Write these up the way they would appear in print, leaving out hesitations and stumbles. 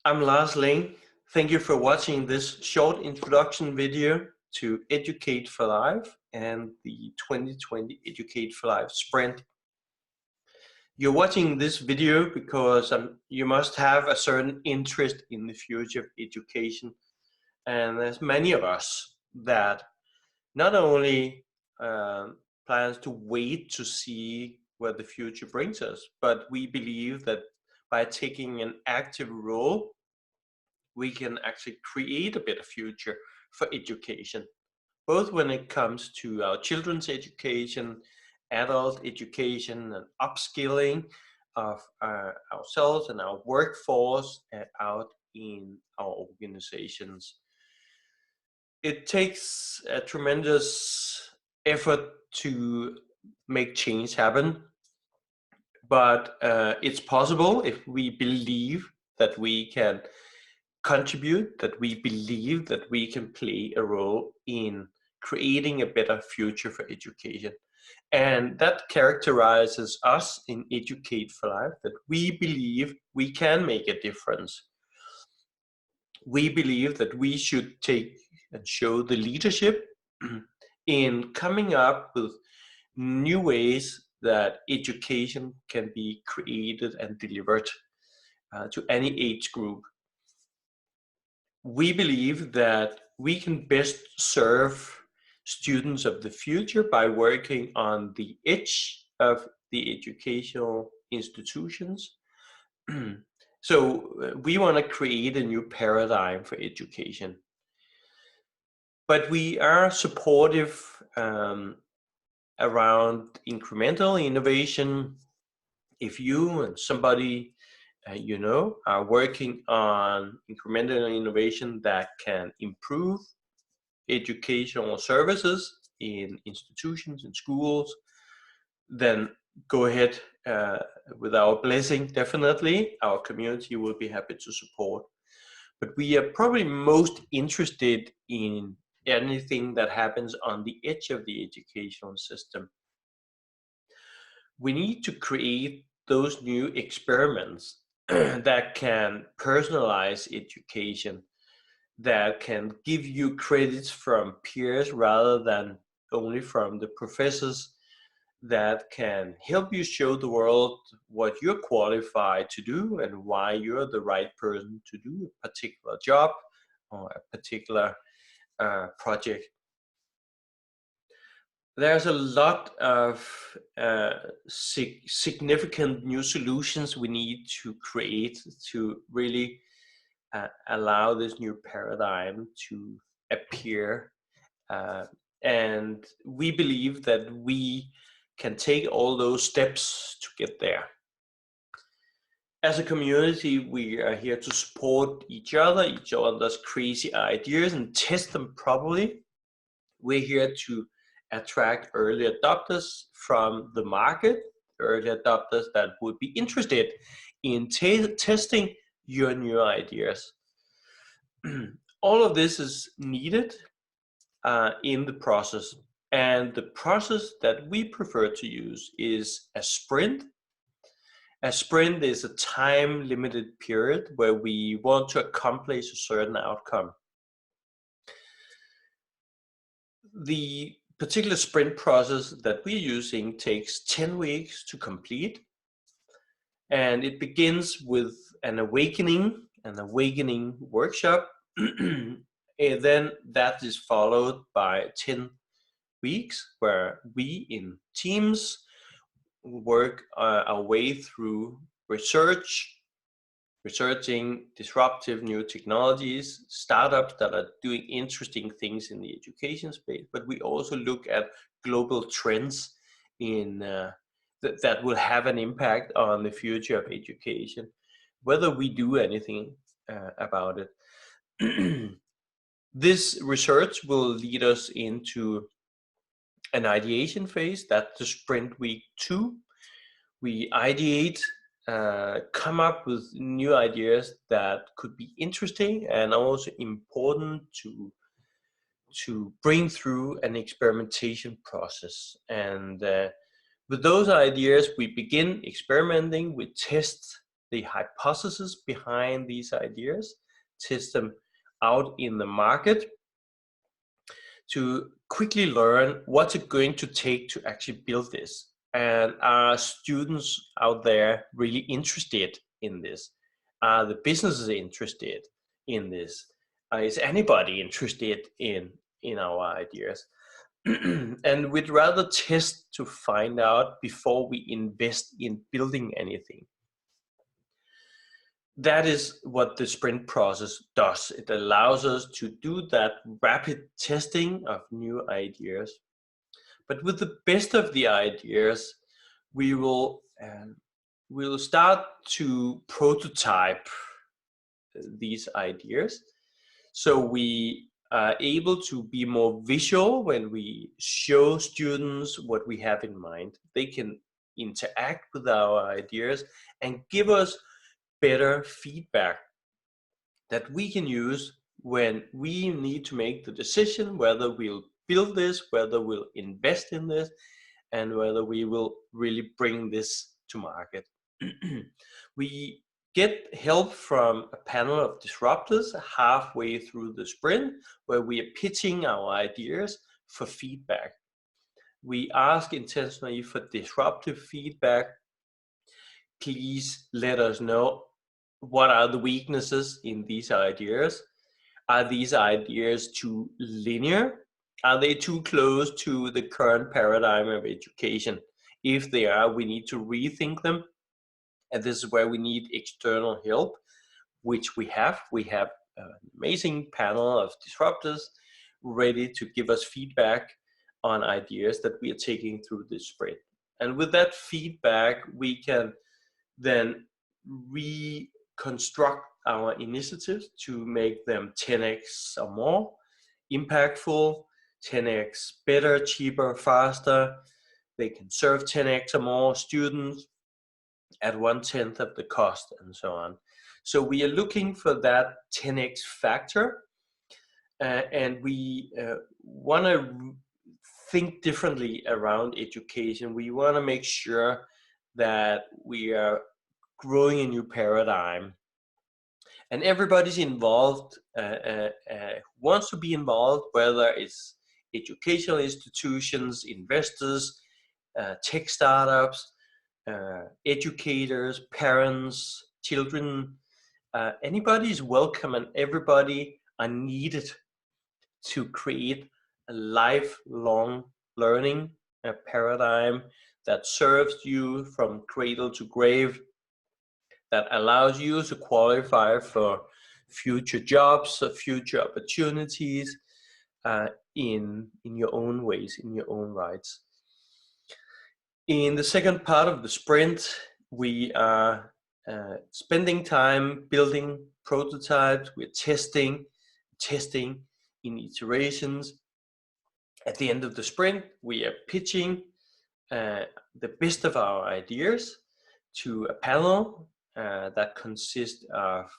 I'm Lars Ling. Thank you for watching this short introduction video to Educate for Life and the 2020 Educate for Life Sprint. You're watching this video because you must have a certain interest in the future of education. And there's many of us that not only plans to wait to see where the future brings us, but we believe that by taking an active role we can actually create a better future for education, both when it comes to our children's education, adult education, and upskilling of ourselves and our workforce out in our organizations. It takes a tremendous effort to make change happen, but it's possible if we believe that we can contribute, that we believe that we can play a role in creating a better future for education. And that characterizes us in Educate for Life, that we believe we can make a difference. We believe that we should take and show the leadership in coming up with new ways that education can be created and delivered to any age group. We believe that we can best serve students of the future by working on the edge of the educational institutions. So we want to create a new paradigm for education. But we are supportive around incremental innovation. If you and somebody are working on incremental innovation that can improve educational services in institutions and schools, then go ahead with our blessing. Definitely, our community will be happy to support. But we are probably most interested in anything that happens on the edge of the educational system. We need to create those new experiments that can personalize education, that can give you credits from peers rather than only from the professors, that can help you show the world what you're qualified to do and why you're the right person to do a particular job or a particular project. There's a lot of significant new solutions we need to create to really allow this new paradigm to appear. And we believe that we can take all those steps to get there. As a community, we are here to support each other's crazy ideas and test them properly. We're here to attract early adopters from the market, early adopters that would be interested in testing your new ideas. All of this is needed in the process, and the process that we prefer to use is a sprint. A sprint is a time-limited period where we want to accomplish a certain outcome. The particular sprint process that we're using takes 10 weeks to complete, and it begins with an awakening workshop, and then that is followed by 10 weeks where we in teams work our way through researching disruptive new technologies, startups that are doing interesting things in the education space, but we also look at global trends in that will have an impact on the future of education, whether we do anything about it. This research will lead us into an ideation phase. That's the sprint week 2. We ideate, come up with new ideas that could be interesting and also important to bring through an experimentation process. And with those ideas, we begin experimenting. We test the hypothesis behind these ideas, test them out in the market to quickly learn what's it going to take to actually build this. And are students out there really interested in this? Are the businesses interested in this? Is anybody interested in our ideas? And we'd rather test to find out before we invest in building anything. That is what the sprint process does. It allows us to do that rapid testing of new ideas. But with the best of the ideas, we will start to prototype these ideas. So we are able to be more visual when we show students what we have in mind. They can interact with our ideas and give us better feedback that we can use when we need to make the decision whether we'll build this, whether we'll invest in this, and whether we will really bring this to market. We get help from a panel of disruptors halfway through the sprint, where we are pitching our ideas for feedback. We ask intentionally for disruptive feedback. Please let us know what are the weaknesses in these ideas. Are these ideas too linear? Are they too close to the current paradigm of education? If they are, we need to rethink them. And this is where we need external help, which we have. We have an amazing panel of disruptors ready to give us feedback on ideas that we are taking through this sprint. And with that feedback, we can then reconstruct our initiatives to make them 10x or more impactful, 10x better, cheaper, faster. They can serve 10x or more students at 1/10 of the cost, and so on. So we are looking for that 10x factor, and we want to think differently around education. We want to make sure that we are growing a new paradigm, and everybody's involved, wants to be involved, whether it's educational institutions, investors, tech startups, educators, parents, children. Anybody is welcome, and everybody are needed to create a lifelong learning paradigm that serves you from cradle to grave, that allows you to qualify for future jobs or future opportunities in your own ways, in your own rights. In the second part of the sprint, we are spending time building prototypes. We're testing in iterations. At the end of the sprint, we are pitching the best of our ideas to a panel that consists of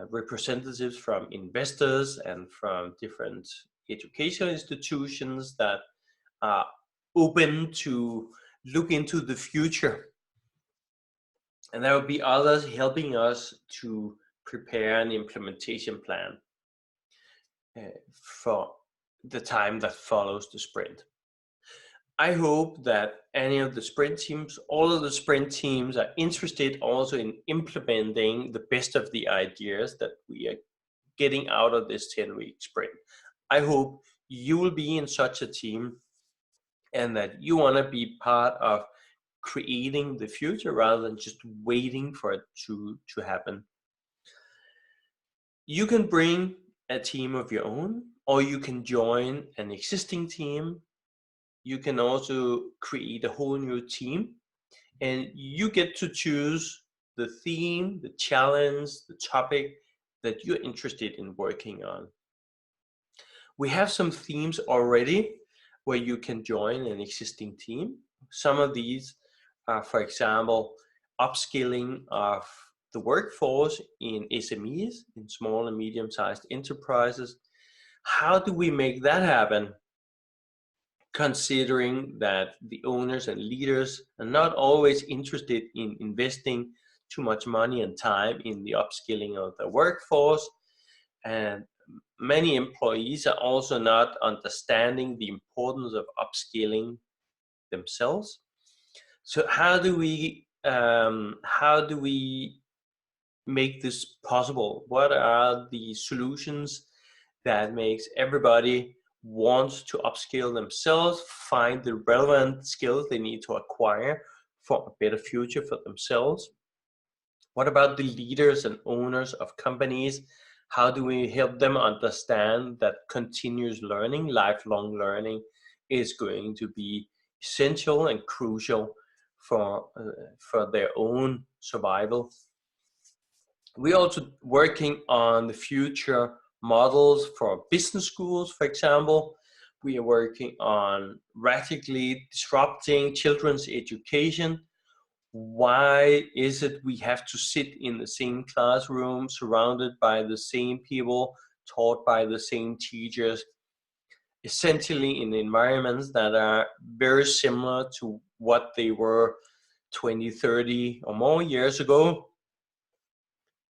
representatives from investors and from different educational institutions that are open to look into the future. And there will be others helping us to prepare an implementation plan for the time that follows the sprint. I hope that any of the sprint teams, all of the sprint teams, are interested also in implementing the best of the ideas that we are getting out of this 10-week sprint. I hope you will be in such a team and that you want to be part of creating the future rather than just waiting for it to happen. You can bring a team of your own, or you can join an existing team. You can also create a whole new team, and you get to choose the theme, the challenge, the topic that you're interested in working on. We have some themes already where you can join an existing team. Some of these are, for example, upskilling of the workforce in SMEs, in small and medium-sized enterprises. How do we make that happen? Considering that the owners and leaders are not always interested in investing too much money and time in the upskilling of the workforce, and many employees are also not understanding the importance of upskilling themselves. So how do we make this possible? What are the solutions that makes everybody want to upskill themselves, find the relevant skills they need to acquire for a better future for themselves? What about the leaders and owners of companies? How do we help them understand that continuous learning, lifelong learning, is going to be essential and crucial for their own survival? We're also working on the future models for business schools, for example. We are working on radically disrupting children's education. Why is it we have to sit in the same classroom, surrounded by the same people, taught by the same teachers, essentially in environments that are very similar to what they were 20, 30 or more years ago?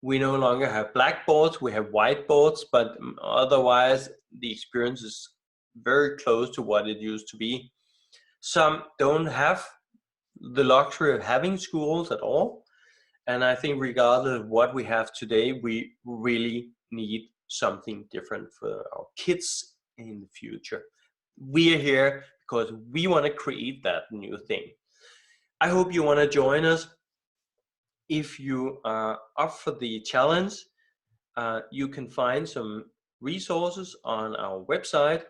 We no longer have blackboards, we have whiteboards, but otherwise the experience is very close to what it used to be. Some don't have the luxury of having schools at all, and I think regardless of what we have today, we really need something different for our kids in the future. We are here because we want to create that new thing. I hope you want to join us. If you are up for the challenge, you can find some resources on our website.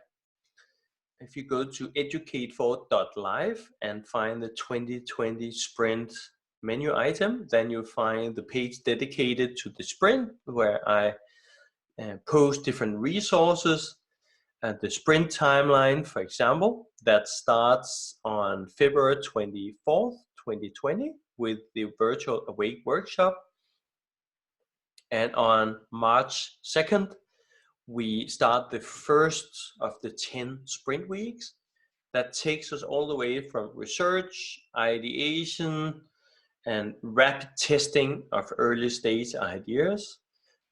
If you go to Educatefor.Life and find the 2020 Sprint menu item, then you'll find the page dedicated to the sprint, where I post different resources. The sprint timeline, for example, that starts on February 24th, 2020 with the virtual Awake workshop. And on March 2nd, we start the first of the 10 sprint weeks. That takes us all the way from research, ideation, and rapid testing of early stage ideas.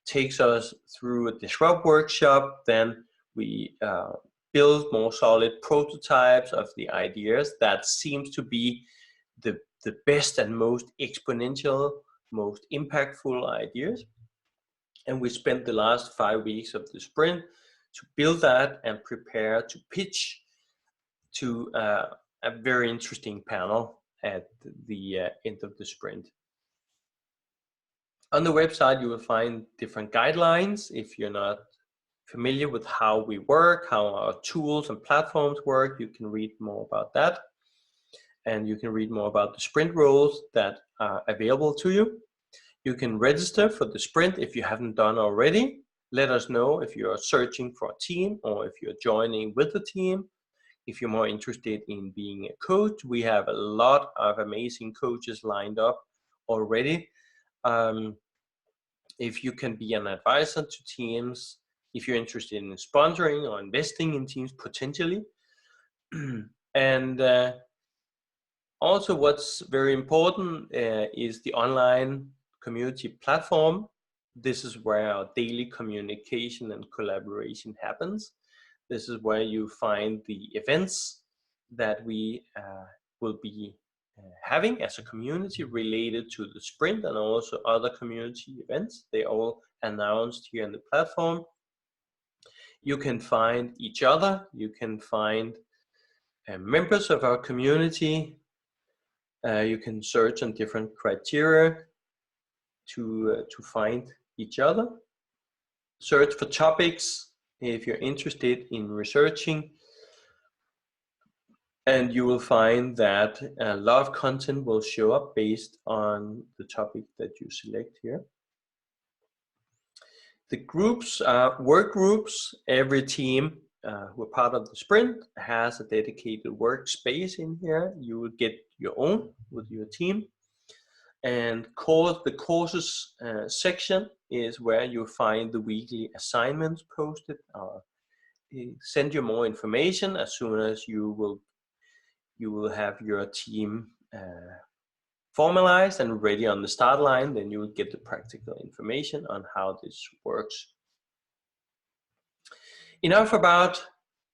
Takes us through a disrupt workshop. Then we build more solid prototypes of the ideas. That seems to be the best and most exponential, most impactful ideas. And we spent the last 5 weeks of the sprint to build that and prepare to pitch to a very interesting panel at the end of the sprint. On the website, you will find different guidelines. If you're not familiar with how we work, how our tools and platforms work, you can read more about that. And you can read more about the sprint roles that are available to you. You can register for the sprint if you haven't done already. Let us know if you're searching for a team or if you're joining with the team. If you're more interested in being a coach, we have a lot of amazing coaches lined up already. If you can be an advisor to teams, if you're interested in sponsoring or investing in teams potentially. And also what's very important is the online community platform. This is where our daily communication and collaboration happens. This is where you find the events that we will be having as a community related to the sprint, and also other community events. They all announced here in the platform. You can find each other. You can find members of our community. You can search on different criteria to find each other. Search for topics if you're interested in researching, and you will find that a lot of content will show up based on the topic that you select here. The groups are work groups. Every team who are part of the sprint has a dedicated workspace in here. You will get your own with your team. And the courses section is where you find the weekly assignments posted. Send you more information as soon as you will have your team formalized and ready on the start line, then you will get the practical information on how this works. Enough about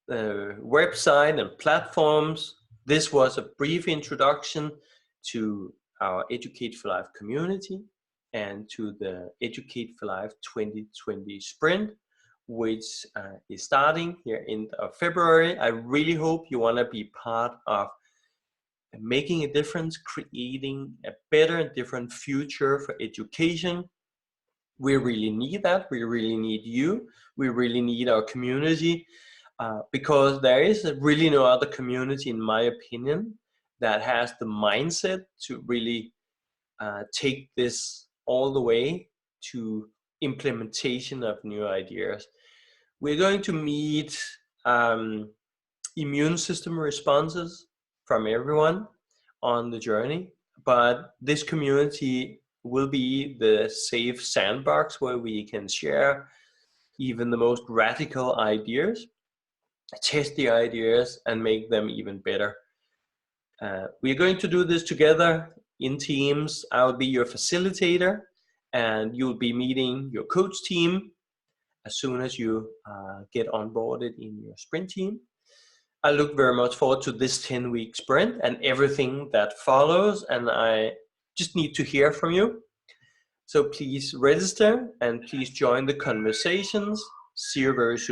the website and platforms. This was a brief introduction to our Educate for Life community and to the Educate for Life 2020 Sprint, which is starting here in February. I really hope you want to be part of making a difference, creating a better and different future for education. We really need that. We really need you. We really need our community, because there is really no other community, in my opinion, that has the mindset to really take this all the way to implementation of new ideas. We're going to meet immune system responses from everyone on the journey, but this community will be the safe sandbox where we can share even the most radical ideas, test the ideas, and make them even better. We're going to do this together in teams. I'll be your facilitator, and you'll be meeting your coach team as soon as you get onboarded in your sprint team. I look very much forward to this 10-week sprint and everything that follows, and I just need to hear from you. So please register and please join the conversations. See you very soon.